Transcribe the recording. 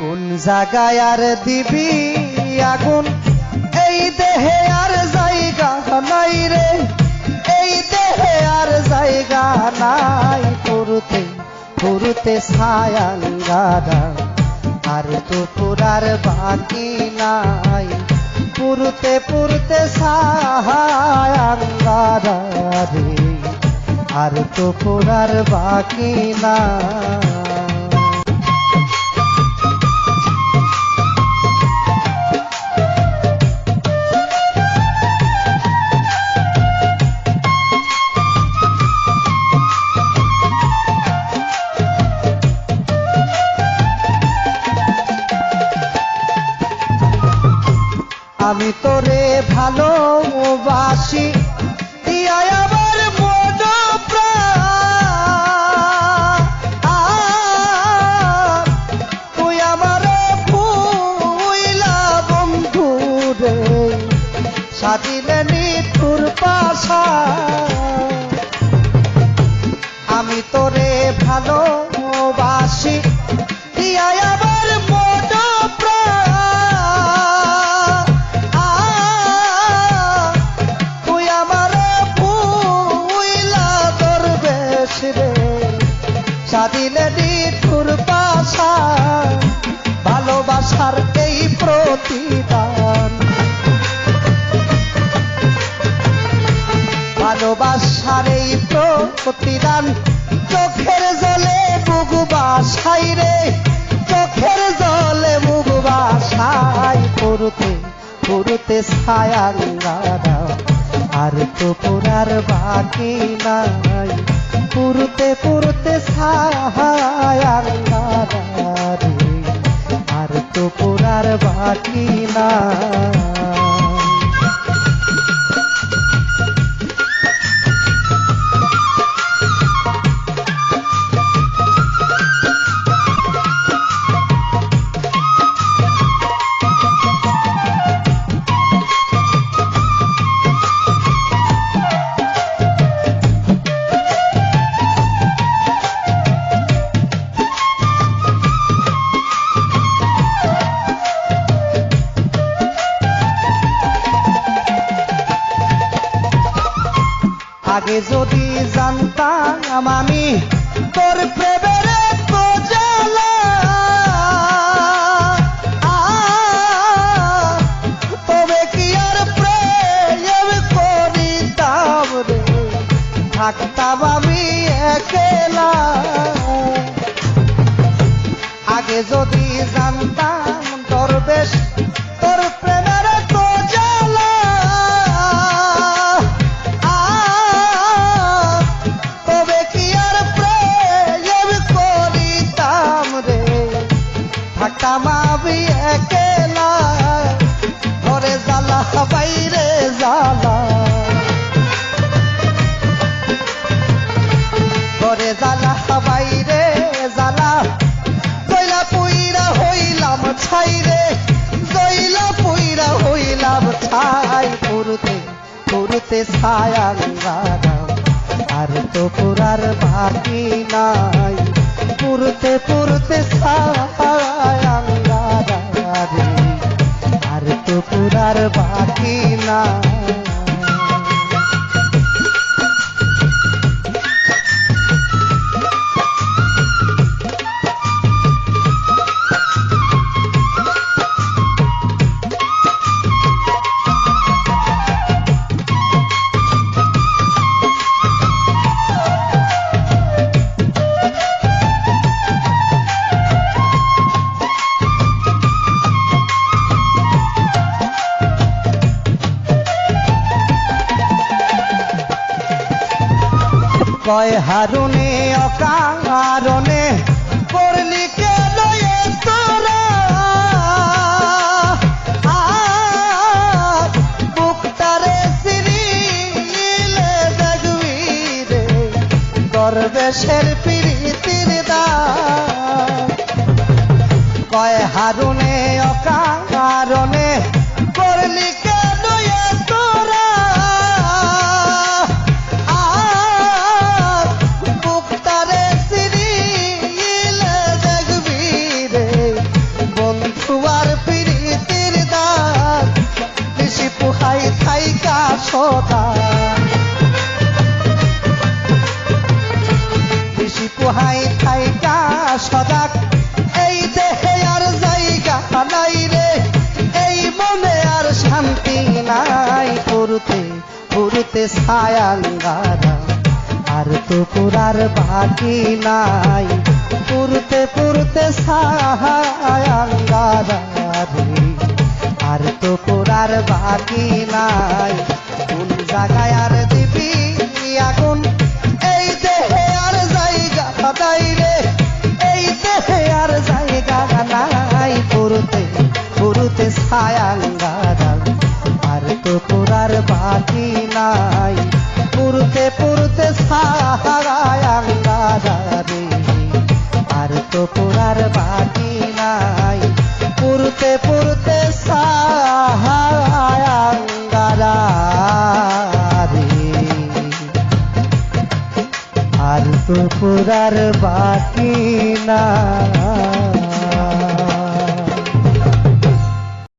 কোন জায়গায় আর দিবি আগুন, এই দেহে আর জায়গা নাই রে, এই দেহে আর জায়গা নাই। পুরুতে পুরুতে ছায়াঙ্গারা আর তো পুরার বাকি নাই। পুরুতে পুরুতে ছায়াঙ্গারা রে আর তো পুরার বাকি নাই। আমি তোরে ভালোবাসি দিয়াই আমার মন প্রাণ, তুই আমার ভুইলা বন্ধু রে সাজিলে নিঠুর পাশা। আমি তোরে ভালোবাসি দিয়াই আমার মন প্রাণ, তুই আমার ভুইলা দরবেশ রে সাজিলে নিঠুর পাশা। ভালোবাসার এই প্রতিদান, ভালোবাসার এই প্রতিদান চোখের জলে মুখ বাসাই রে, চোখের জলে মুখ বাসাই। পুরুতে পুরুতে ছায়াঙ্গারা আর তো পুরার বাকি নাই। পুরুতে পুরুতে ছায়াঙ্গারা রে আর তো পুরার বাকি নাই। আগে যদি জানতাম আমি তোর প্রেমের জ্বালা, তবে কি আর প্রেম করিতাম রে, থাকতাম আমি একলা। আগে যদি জানতাম দরবেশ তোর প্রেমের জ্বালা, থাকতাম আমি একলা। ঘরে জ্বালা বাইরে জ্বালা, ঘরে জ্বালা বাইরে জ্বালা। জয়লা পুইরা হইলাম ছাই রে, জয়লা পুইরা হইলাম ছাই। পুরুতে পুরুতে ছায়াঙ্গারা আর তো পুরার বাকি নাই। পুরুতে পুরুতে ছায়াঙ্গারা রে আর তো পুরার বাকি নাই। কয় হারুনে অকারণে করলি কেন তোরা, বুকটারে সিরিলে দেখবি রে দরবেশের প্রীতির দান। কয় হারুনে অকারণে করলি কেন তোরা, ছায়াঙ্গারা আর তো পুরার বাকি নাই পুরতে পুরতে ছায়াঙ্গারা রে আর তো পুরার বাকি নাই কোন জায়গায় আর দিবি আগুন এই দেহে আর জায়গা নাই রে এই দেহে আর জায়গা নাই পুরতে পুরতে ছায়াঙ্গারা আর তো পুরার বাকি নাই পুরতে পুরতে ছায়াঙ্গারা রে আর তো পুরার বাকি নাই পুরতে পুরতে ছায়াঙ্গারা রে আর তো পুরার বাকি নাই।